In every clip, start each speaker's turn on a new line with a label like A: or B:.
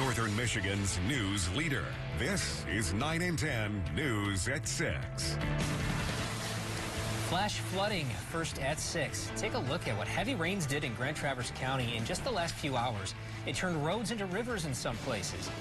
A: Northern Michigan's news leader. This is 9 and 10 News at 6.
B: Flash flooding first at 6. Take a look at what heavy rains did in Grand Traverse County in just the last few hours. It turned roads into rivers in some places.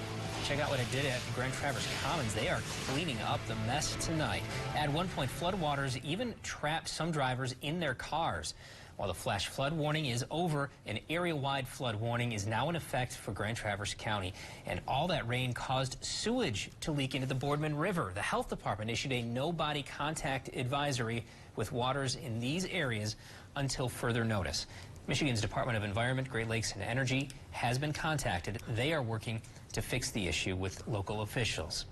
B: Check out what it did at the Grand Traverse Commons. They are cleaning up the mess tonight. At one point, floodwaters even trapped some drivers in their cars. While the flash flood warning is over, an area-wide flood warning is now in effect for Grand Traverse County. And all that rain caused sewage to leak into the Boardman River. The health department issued a no-body contact advisory with waters in these areas until further notice. Michigan's Department of Environment, Great Lakes and Energy has been contacted. They are working to fix the issue with local officials.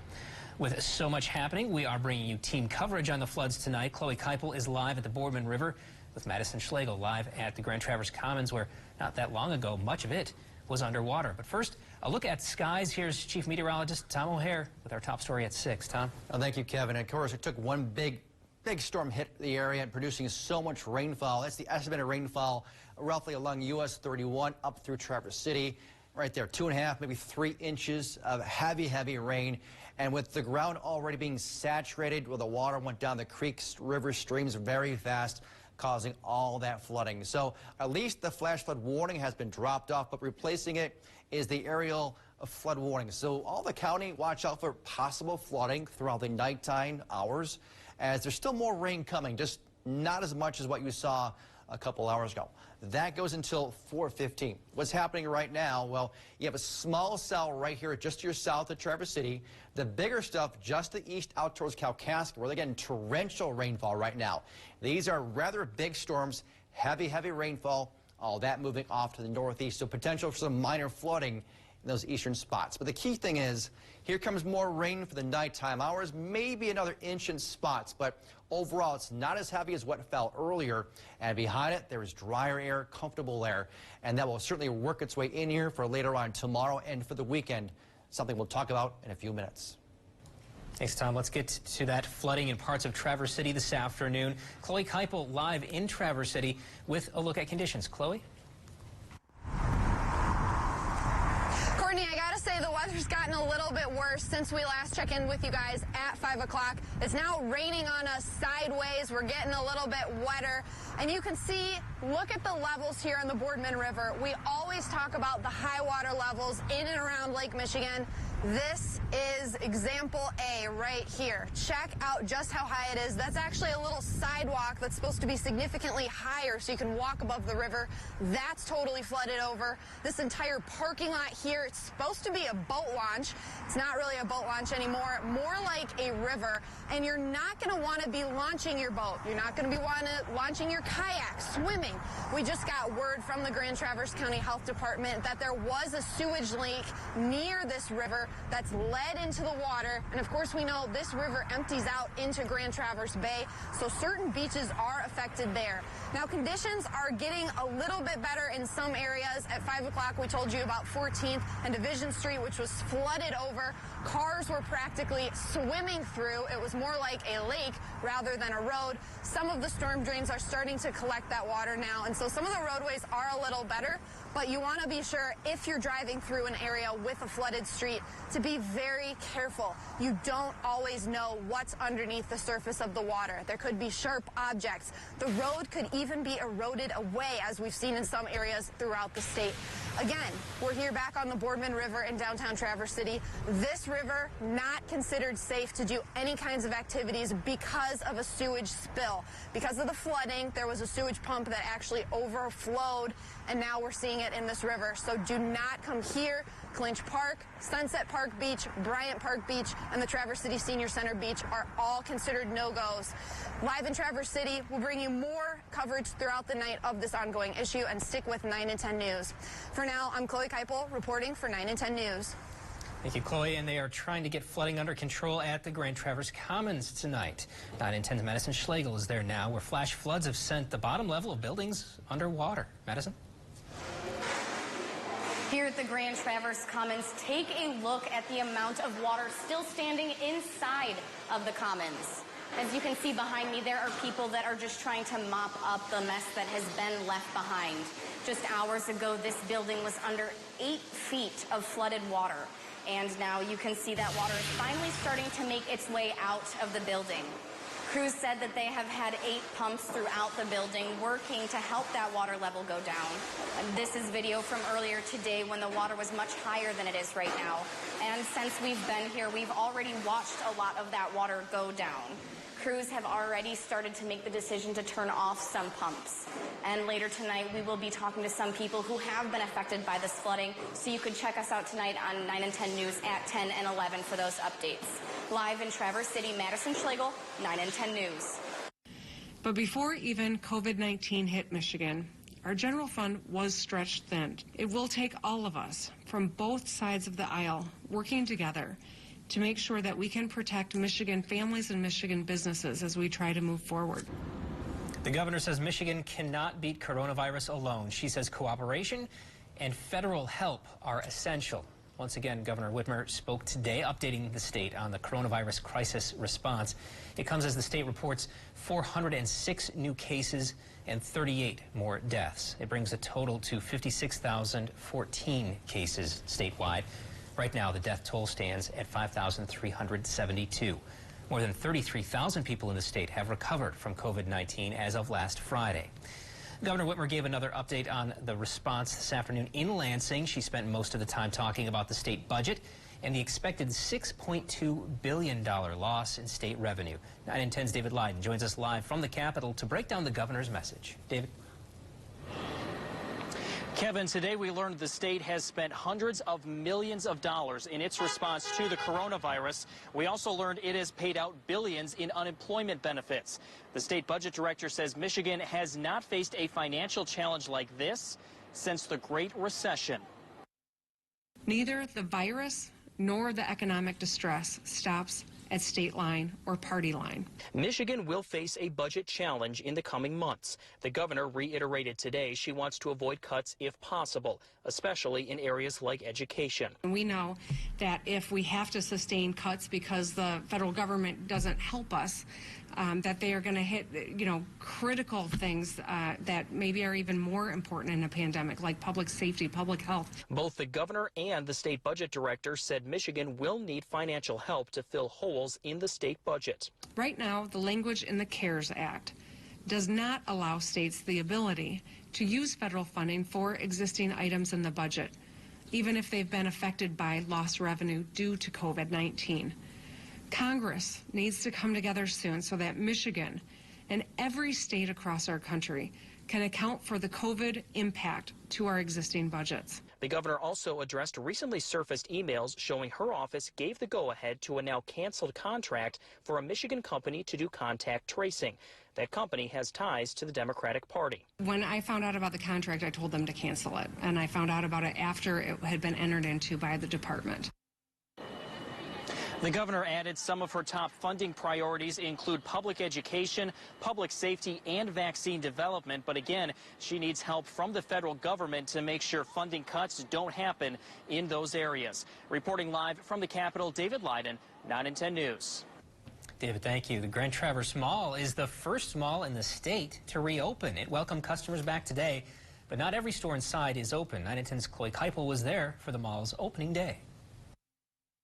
B: With so much happening, we are bringing you team coverage on the floods tonight. Chloe Keipel is live at the Boardman River with Madison Schlegel live at the Grand Traverse Commons, where not that long ago, much of it was underwater. But first, a look at skies. Here's Chief Meteorologist Tom O'Hare with our top story at 6. Tom?
C: Oh, thank you, Kevin. And of course, it took one big storm hit the area and producing so much rainfall. That's the estimated rainfall roughly along US 31 up through Traverse City. Right there, 2.5, maybe 3 inches of heavy rain. And with the ground already being saturated, where the water went down the creeks, rivers, streams very fast, causing all that flooding. So at least the flash flood warning has been dropped off, but replacing it is the aerial flood warning. So all the county, watch out for possible flooding throughout the nighttime hours, as there's still more rain coming, just not as much as what you saw a couple hours ago. That goes until 4:15. What's happening right now? Well, you have a small cell right here just to your south of Traverse City. The bigger stuff just to the east out towards Kalkaska, where they're getting torrential rainfall right now. These are rather big storms, heavy rainfall, all that moving off to the northeast. So potential for some minor flooding in those eastern spots. But the key thing is, here comes more rain for the nighttime hours, maybe another inch in spots, but overall it's not as heavy as what fell earlier. And behind it, there is drier air, comfortable air, and that will certainly work its way in here for later on tomorrow and for the weekend, something we'll talk about in a few minutes.
B: Thanks, Tom. Let's get to that flooding in parts of Traverse City this afternoon. Chloe Keipel live in Traverse City with a look at conditions. Chloe?
D: I gotta say, the weather's gotten a little bit worse since we last checked in with you guys at 5 o'clock. It's now raining on us sideways. We're getting a little bit wetter. And you can see, look at the levels here on the Boardman River. We always talk about the high water levels in and around Lake Michigan. This is example A right here. Check out just how high it is. That's actually a little sidewalk that's supposed to be significantly higher so you can walk above the river. That's totally flooded over. This entire parking lot here, it's supposed to be a boat launch. It's not really a boat launch anymore, more like a river. And you're not going to want to be launching your boat. You're not going to be launching your kayak, swimming. We just got word from the Grand Traverse County Health Department that there was a sewage leak near this river that's led into the water. And of course, we know this river empties out into Grand Traverse Bay, so certain beaches are affected there. Now, conditions are getting a little bit better in some areas. At 5 o'clock, we told you about 14th and Division Street, which was flooded over. Cars were practically swimming through. It was more like a lake rather than a road. Some of the storm drains are starting to collect that water now, and so some of the roadways are a little better. But you want to be sure, if you're driving through an area with a flooded street, to be very careful. You don't always know what's underneath the surface of the water. There could be sharp objects. The road could even be eroded away, as we've seen in some areas throughout the state. Again, we're here back on the Boardman River in downtown Traverse City. This river not considered safe to do any kinds of activities because of a sewage spill. Because of the flooding, there was a sewage pump that actually overflowed, and now we're seeing it in this river. So do not come here. Clinch Park, Sunset Park Beach, Bryant Park Beach, and the Traverse City Senior Center Beach are all considered no-goes. Live in Traverse City, we'll bring you more coverage throughout the night of this ongoing issue, and stick with 9 and 10 News. For now, I'm Chloe Keipel reporting for 9 and 10 News.
B: Thank you, Chloe. And they are trying to get flooding under control at the Grand Traverse Commons tonight. 9 and 10's Madison Schlegel is there now, where flash floods have sent the bottom level of buildings underwater. Madison?
E: Here at the Grand Traverse Commons, take a look at the amount of water still standing inside of the Commons. As you can see behind me, there are people that are just trying to mop up the mess that has been left behind. Just hours ago, this building was under 8 feet of flooded water. And now you can see that water is finally starting to make its way out of the building. Crews said that they have had 8 pumps throughout the building working to help that water level go down. And this is video from earlier today when the water was much higher than it is right now. And since we've been here, we've already watched a lot of that water go down. Crews have already started to make the decision to turn off some pumps. And later tonight, we will be talking to some people who have been affected by this flooding. So you could check us out tonight on 9 and 10 News at 10 and 11 for those updates. Live in Traverse City, Madison Schlegel, 9 and 10 News.
F: But before even COVID-19 hit Michigan, our general fund was stretched thin. It will take all of us from both sides of the aisle working together to make sure that we can protect Michigan families and Michigan businesses as we try to move forward.
B: The governor says Michigan cannot beat coronavirus alone. She says cooperation and federal help are essential. Once again, Governor Whitmer spoke today, updating the state on the coronavirus crisis response. It comes as the state reports 406 new cases and 38 more deaths. It brings the total to 56,014 cases statewide. Right now, the death toll stands at 5,372. More than 33,000 people in the state have recovered from COVID-19 as of last Friday. Governor Whitmer gave another update on the response this afternoon in Lansing. She spent most of the time talking about the state budget and the expected $6.2 billion loss in state revenue. 9 and 10's David Leiden joins us live from the Capitol to break down the governor's message. David?
G: Kevin, today we learned the state has spent hundreds of millions of dollars in its response to the coronavirus. We also learned it has paid out billions in unemployment benefits. The state budget director says Michigan has not faced a financial challenge like this since the Great Recession.
F: Neither the virus nor the economic distress stops at state line or party line.
G: Michigan will face a budget challenge in the coming months. The governor reiterated today she wants to avoid cuts if possible, especially in areas like education.
F: We know that if we have to sustain cuts because the federal government doesn't help us, that they are going to hit, critical things that maybe are even more important in a pandemic, like public safety, public health.
G: Both the governor and the state budget director said Michigan will need financial help to fill holes in the state budget.
F: Right now, the language in the CARES Act does not allow states the ability to use federal funding for existing items in the budget, even if they've been affected by lost revenue due to COVID-19. Congress needs to come together soon so that Michigan and every state across our country can account for the COVID impact to our existing budgets.
G: The governor also addressed recently surfaced emails showing her office gave the go-ahead to a now canceled contract for a Michigan company to do contact tracing. That company has ties to the Democratic Party.
F: When I found out about the contract, I told them to cancel it, and I found out about it after it had been entered into by the department.
G: The governor added some of her top funding priorities include public education, public safety, and vaccine development. But again, she needs help from the federal government to make sure funding cuts don't happen in those areas. Reporting live from the Capitol, David Leiden, 9 and 10 News.
B: David, thank you. The Grand Traverse Mall is the first mall in the state to reopen. It welcomed customers back today, but not every store inside is open. 9 and 10's Chloe Keipel was there for the mall's opening day.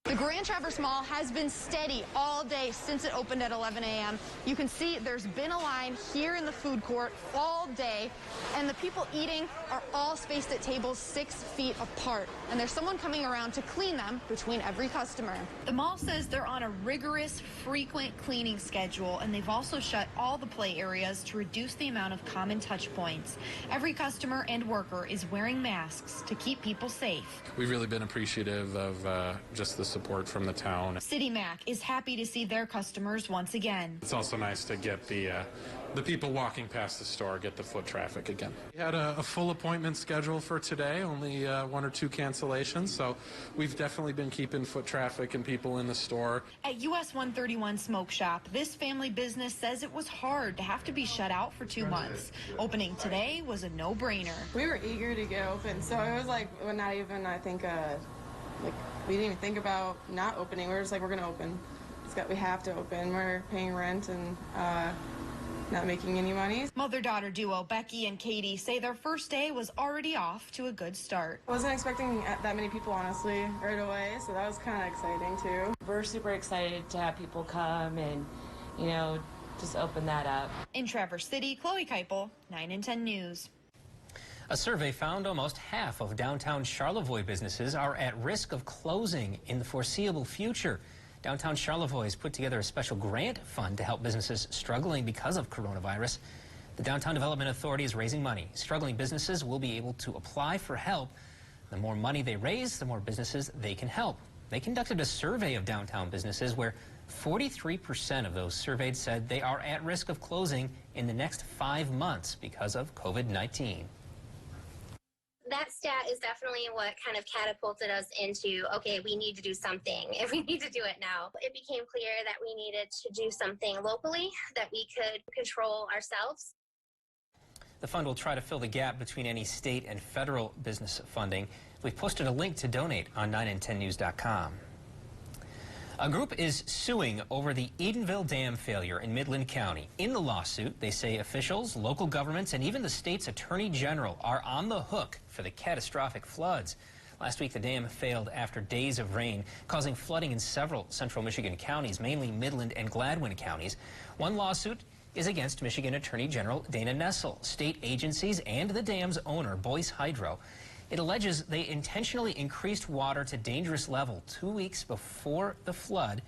D: The Grand Traverse Mall has been steady all day since it opened at 11 a.m. You can see there's been a line here in the food court all day, and the people eating are all spaced at tables 6 feet apart. And there's someone coming around to clean them between every customer.
H: The mall says they're on a rigorous, frequent cleaning schedule, and they've also shut all the play areas to reduce the amount of common touch points. Every customer and worker is wearing masks to keep people safe.
I: We've really been appreciative of just the support from the town.
H: City Mac is happy to see their customers once again.
I: It's also nice to get the people walking past the store, get the foot traffic again. We had a full appointment schedule for today, only 1 or 2 cancellations, so we've definitely been keeping foot traffic and people in the store.
H: At US 131 Smoke Shop, this family business says it was hard to have to be shut out for 2 months. Opening today was a no-brainer.
J: We were eager to get open, so it was like, well, not even, I think, we didn't even think about not opening. We were just like, we're going to open. We have to open. We're paying rent, and not making any money.
H: Mother-daughter duo Becky and Katie say their first day was already off to a good start.
J: I wasn't expecting that many people, honestly, right away, so that was kind of exciting too.
K: We're super excited to have people come and, you know, just open that up.
H: In Traverse City, Chloe Keipel, 9 and 10 News.
B: A survey found almost half of downtown Charlevoix businesses are at risk of closing in the foreseeable future. Downtown Charlevoix has put together a special grant fund to help businesses struggling because of coronavirus. The Downtown Development Authority is raising money. Struggling businesses will be able to apply for help. The more money they raise, the more businesses they can help. They conducted a survey of downtown businesses where 43% of those surveyed said they are at risk of closing in the next 5 months because of COVID-19.
L: That stat is definitely what kind of catapulted us into, okay, we need to do something, and we need to do it now. It became clear that we needed to do something locally that we could control ourselves.
B: The fund will try to fill the gap between any state and federal business funding. We've posted a link to donate on 9and10news.com. A group is suing over the Edenville Dam failure in Midland County. In the lawsuit, they say officials, local governments, and even the state's attorney general are on the hook for the catastrophic floods. Last week, the dam failed after days of rain, causing flooding in several central Michigan counties, mainly Midland and Gladwin counties. One lawsuit is against Michigan Attorney General Dana Nessel, state agencies, and the dam's owner, Boyce Hydro. It alleges they intentionally increased water to dangerous level 2 weeks before the flood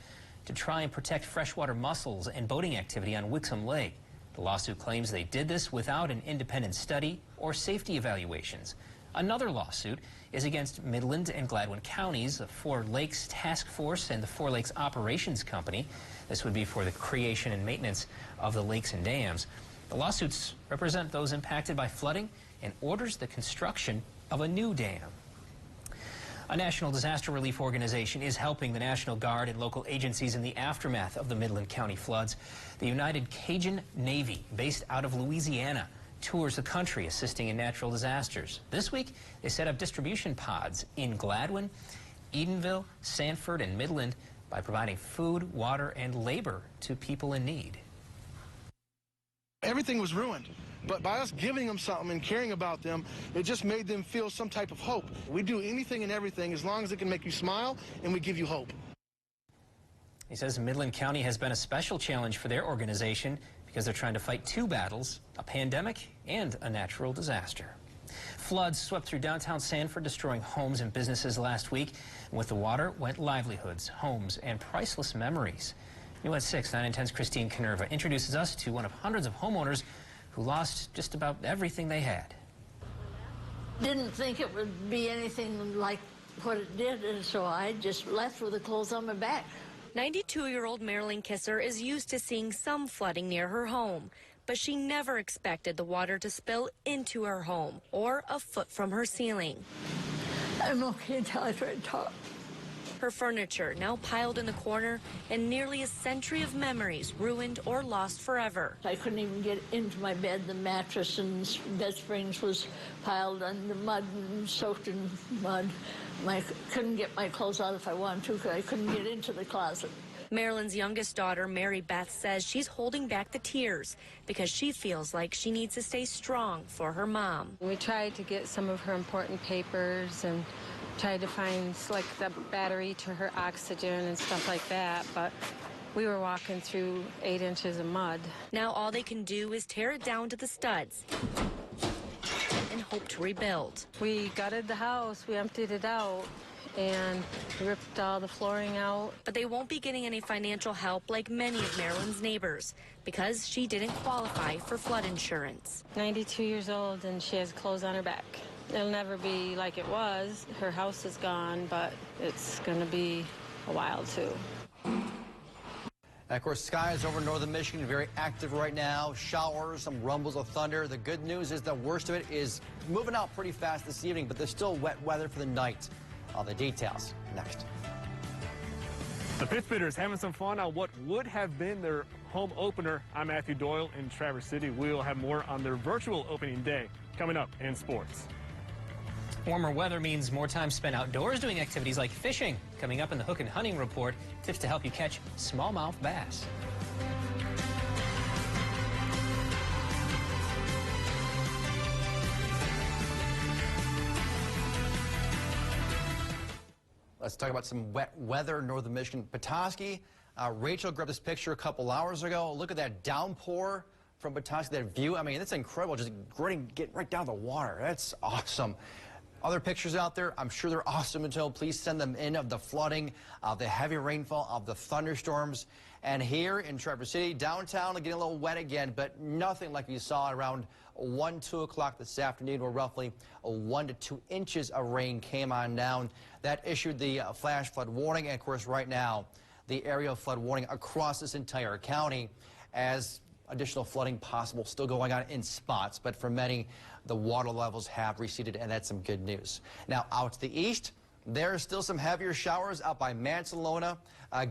B: to try and protect freshwater mussels and boating activity on Wixom Lake. The lawsuit claims they did this without an independent study or safety evaluations. Another lawsuit is against Midland and Gladwin counties, the Four Lakes Task Force, and the Four Lakes Operations Company. This would be for the creation and maintenance of the lakes and dams. The lawsuits represent those impacted by flooding and orders the construction of a new dam. A national disaster relief organization is helping the National Guard and local agencies in the aftermath of the Midland County floods. The United Cajun Navy, based out of Louisiana, tours the country assisting in natural disasters. This week, they set up distribution pods in Gladwin, Edenville, Sanford, and Midland by providing food, water, and labor to people in need.
M: Everything was ruined. But by us giving them something and caring about them, it just made them feel some type of hope. We do anything and everything as long as it can make you smile, and we give you hope.
B: He says Midland County has been a special challenge for their organization because they're trying to fight two battles, a pandemic and a natural disaster. Floods swept through downtown Sanford, destroying homes and businesses last week. And with the water went livelihoods, homes, and priceless memories. New at 6, 9 and 10's Christine Canerva introduces us to one of hundreds of homeowners who lost just about everything they had.
N: Didn't think it would be anything like what it did, and so I just left with the clothes on my back.
O: 92-year-old Marilyn Kisser is used to seeing some flooding near her home, but she never expected the water to spill into her home or a foot from her ceiling.
N: I'm okay until I try to talk.
O: Her furniture now piled in the corner and nearly a century of memories ruined or lost forever.
N: I couldn't even get into my bed. The mattress and bed springs was piled under mud and soaked in mud. I couldn't get my clothes out if I wanted to because I couldn't get into the closet.
O: Marilyn's youngest daughter, Mary Beth, says she's holding back the tears because she feels like she needs to stay strong for her mom.
P: We tried to get some of her important papers and tried to find like the battery to her oxygen and stuff like that, but we were walking through 8 inches of mud.
O: Now all they can do is tear it down to the studs and hope to rebuild.
P: We gutted the house, we emptied it out, and ripped all the flooring out.
O: But they won't be getting any financial help like many of Marilyn's neighbors because she didn't qualify for flood insurance.
P: 92 years old and she has clothes on her back. It'll never be like it was. Her house is gone, but it's going to be a while too.
C: And of course, skies over northern Michigan very active right now. Showers, some rumbles of thunder. The good news is the worst of it is moving out pretty fast this evening, but there's still wet weather for the night. All the details next.
Q: The Pitch Bidders having some fun on what would have been their home opener. I'm Matthew Doyle in Traverse City. We'll have more on their virtual opening day coming up in sports.
B: Warmer weather means more time spent outdoors doing activities like fishing. Coming up in the Hook and Hunting Report, tips to help you catch smallmouth bass.
C: Let's talk about some wet weather in northern Michigan. Petoskey, Rachel grabbed this picture a couple hours ago. Look at that downpour from Petoskey, that view. I mean, it's incredible, just getting right down the water. That's awesome. Other pictures out there, I'm sure they're awesome until please send them in of the flooding, of the heavy rainfall, of the thunderstorms. And here in Traverse City, downtown, getting a little wet again, but nothing like you saw around 1, 2 o'clock this afternoon, where roughly 1 to 2 inches of rain came on down. That issued the flash flood warning. And of course, right now, the area of flood warning across this entire county, as additional flooding possible still going on in spots, but for many, the water levels have receded, and that's some good news. Now, out to the east, there are still some heavier showers out by Mansalona,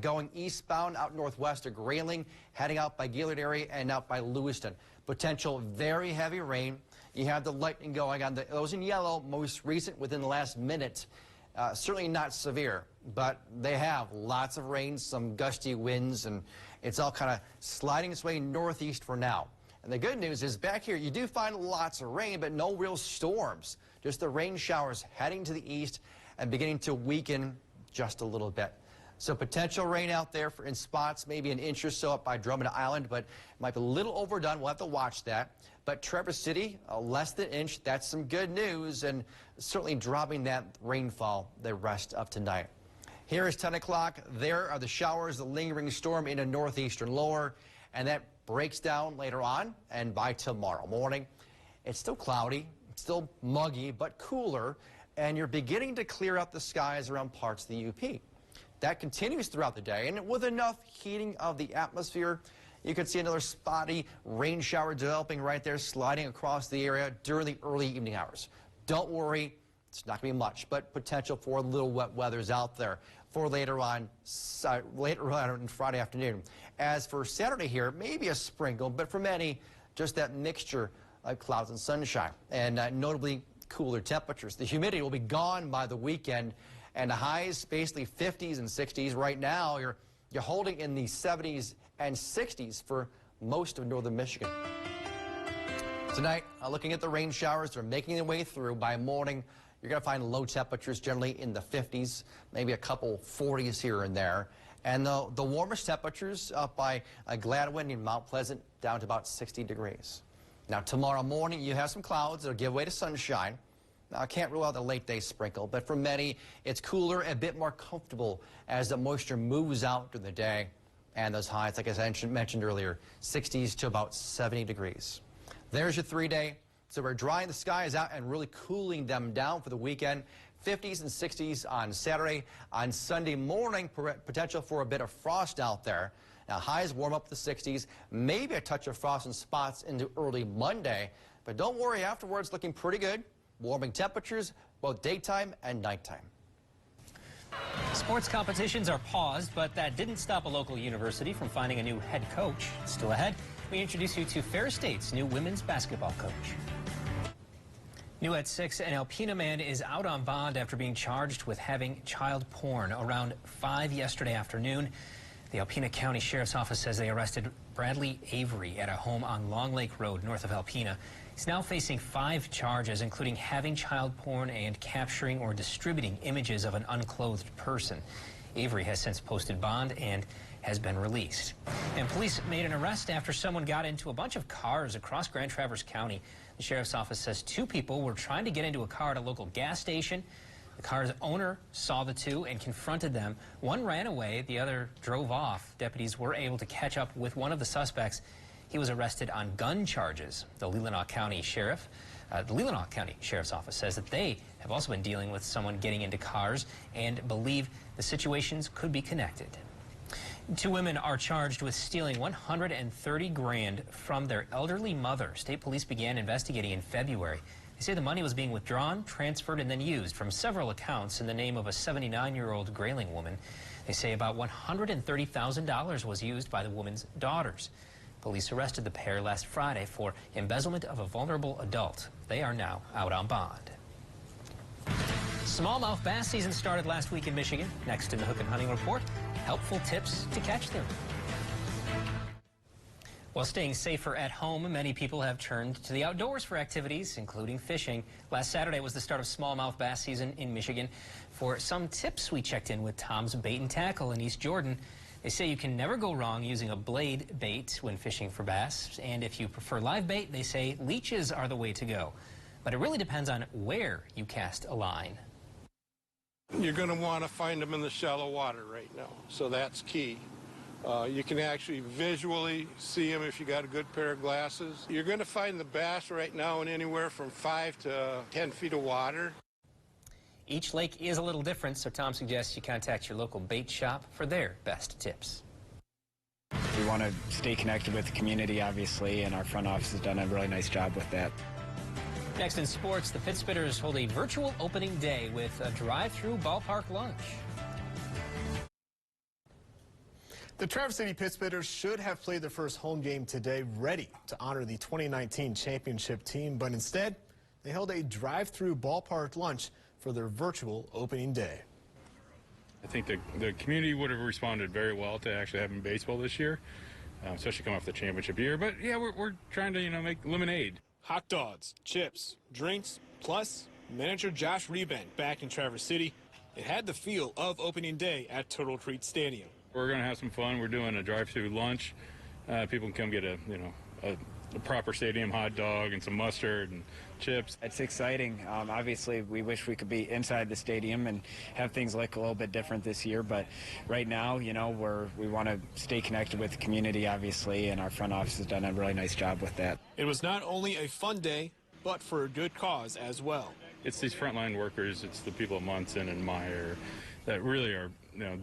C: going eastbound out northwest of Grayling, heading out by Gaylord area and out by Lewiston. Potential very heavy rain. You have the lightning going on. Those in yellow, most recent within the last minute. Certainly not severe, but they have lots of rain, some gusty winds, and it's all kind of sliding its way northeast for now. And the good news is back here, you do find lots of rain, but no real storms. Just the rain showers heading to the east and beginning to weaken just a little bit. So potential rain out there in spots, maybe an inch or so up by Drummond Island, but it might be a little overdone. We'll have to watch that. But Traverse City, less than an inch. That's some good news, and certainly dropping that rainfall the rest of tonight. Here is 10 o'clock. There are the showers, the lingering storm in a northeastern lower, and that breaks down later on. And by tomorrow morning, it's still cloudy, it's still muggy, but cooler, and you're beginning to clear out the skies around parts of the UP. That continues throughout the day, and with enough heating of the atmosphere, you could see another spotty rain shower developing right there, sliding across the area during the early evening hours. Don't worry, it's not going to be much, but potential for a little wet weather's out there for later on Friday afternoon. As for Saturday here, maybe a sprinkle, but for many, just that mixture of clouds and sunshine, and notably cooler temperatures. The humidity will be gone by the weekend, and the highs basically 50s and 60s. Right now, you're holding in the 70s and 60s for most of northern Michigan. Tonight, looking at the rain showers, they're making their way through. By morning, you're going to find low temperatures generally in the 50s, maybe a couple 40s here and there. And the warmest temperatures up by Gladwin and Mount Pleasant down to about 60 degrees. Now, tomorrow morning, you have some clouds that'll give way to sunshine. Now, I can't rule out the late day sprinkle, but for many, it's cooler, a bit more comfortable as the moisture moves out during the day. And those highs, like I mentioned earlier, 60s to about 70 degrees. There's your 3-day. So we're drying the skies out and really cooling them down for the weekend. 50s and 60s on Saturday. On Sunday morning, potential for a bit of frost out there. Now, highs warm up to the 60s, maybe a touch of frost in spots into early Monday. But don't worry, afterwards, looking pretty good. Warming temperatures, both daytime and nighttime.
B: Sports competitions are paused, but that didn't stop a local university from finding a new head coach. Still ahead, we introduce you to Ferris State's new women's basketball coach. New at 6, an Alpena man is out on bond after being charged with having child porn. Around 5 yesterday afternoon, the Alpena County Sheriff's Office says they arrested Bradley Avery at a home on Long Lake Road north of Alpena. He's now facing 5 charges, including having child porn and capturing or distributing images of an unclothed person. Avery has since posted bond and has been released. And police made an arrest after someone got into a bunch of cars across Grand Traverse County. The Sheriff's Office says 2 people were trying to get into a car at a local gas station. The car's owner saw the 2 and confronted them. One ran away, the other drove off. Deputies were able to catch up with one of the suspects. He was arrested on gun charges. The Leelanau County Sheriff's Office says that they have also been dealing with someone getting into cars and believe the situations could be connected. 2 women are charged with stealing $130 grand from their elderly mother. State police began investigating in February. They say the money was being withdrawn, transferred, and then used from several accounts in the name of a 79-year-old Grayling woman. They say about $130,000 was used by the woman's daughters. Police arrested the pair last Friday for embezzlement of a vulnerable adult. They are now out on bond. Smallmouth bass season started last week in Michigan. Next in the Hook and Hunting Report, helpful tips to catch them. While staying safer at home, many people have turned to the outdoors for activities, including fishing. Last Saturday was the start of smallmouth bass season in Michigan. For some tips, we checked in with Tom's Bait and Tackle in East Jordan. They say you can never go wrong using a blade bait when fishing for bass. And if you prefer live bait, they say leeches are the way to go. But it really depends on where you cast a line.
R: You're going to want to find them in the shallow water right now, so that's key. You can actually visually see them if you got a good pair of glasses. You're going to find the bass right now in anywhere from 5 to 10 feet of water.
B: Each lake is a little different, so Tom suggests you contact your local bait shop for their best tips.
S: We want to stay connected with the community, obviously, and our front office has done a really nice job with that.
B: Next in sports, the Pittsspitters hold a virtual opening day with a drive-through ballpark lunch.
T: The Traverse City Pittsspitters should have played their first home game today, ready to honor the 2019 championship team, but instead, they held a drive-through ballpark lunch for their virtual opening day.
U: I think the community would have responded very well to actually having baseball this year, especially coming off the championship year. But yeah, we're trying to make lemonade.
Q: Hot dogs, chips, drinks, plus manager Josh Rebank back in Traverse City. It had the feel of opening day at Turtle Creek Stadium.
U: We're going to have some fun. We're doing a drive-through lunch. People can come get a proper stadium hot dog and some mustard and chips.
S: It's exciting. Obviously, we wish we could be inside the stadium and have things look a little bit different this year. But right now, we want to stay connected with the community, obviously, and our front office has done a really nice job with that.
Q: It was not only a fun day, but for a good cause as well.
U: It's these frontline workers. It's the people at Munson and Meyer that really are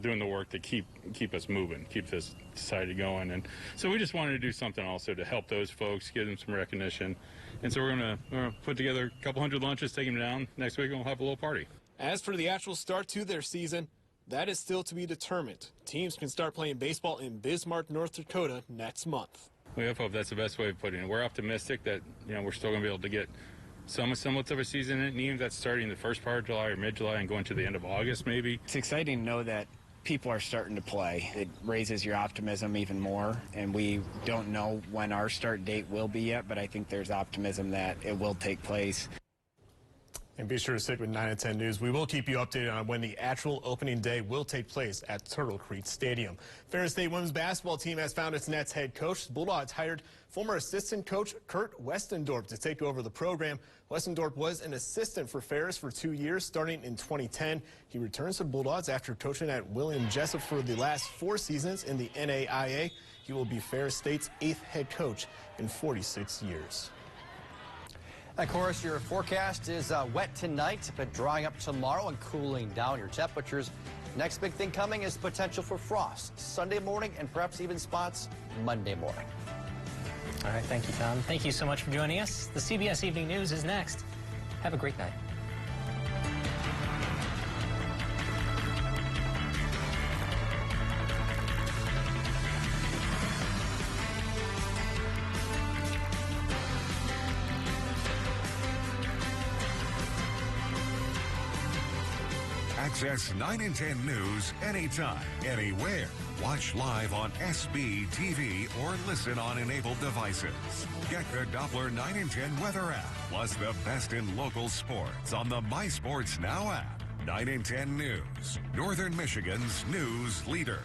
U: doing the work to keep us moving, keep this society going. And so we just wanted to do something also to help those folks, give them some recognition. And so we're going to put together a couple hundred lunches, take them down. Next week we'll have a little party.
Q: As for the actual start to their season, that is still to be determined. Teams can start playing baseball in Bismarck, North Dakota next month.
U: We hope that's the best way of putting it. We're optimistic that we're still going to be able to get some semblance of a season, and even that's starting the first part of July or mid-July and going to the end of August maybe.
S: It's exciting to know that people are starting to play. It raises your optimism even more, and we don't know when our start date will be yet, but I think there's optimism that it will take place.
T: And be sure to stick with 9 and 10 News. We will keep you updated on when the actual opening day will take place at Turtle Creek Stadium. Ferris State women's basketball team has found its Nets head coach. The Bulldogs hired former assistant coach Kurt Westendorp to take over the program. Westendorp was an assistant for Ferris for 2 years, starting in 2010. He returns to the Bulldogs after coaching at William Jessup for the last 4 seasons in the NAIA. He will be Ferris State's 8th head coach in 46 years.
C: Of course, your forecast is wet tonight, but drying up tomorrow and cooling down your temperatures. Next big thing coming is potential for frost Sunday morning and perhaps even spots Monday morning.
B: All right, thank you, Tom. Thank you so much for joining us. The CBS Evening News is next. Have a great night.
A: Access 9 and 10 News anytime, anywhere. Watch live on SB TV or listen on enabled devices. Get the Doppler 9 and 10 weather app, plus the best in local sports on the My Sports Now app. 9 and 10 News, Northern Michigan's news leader.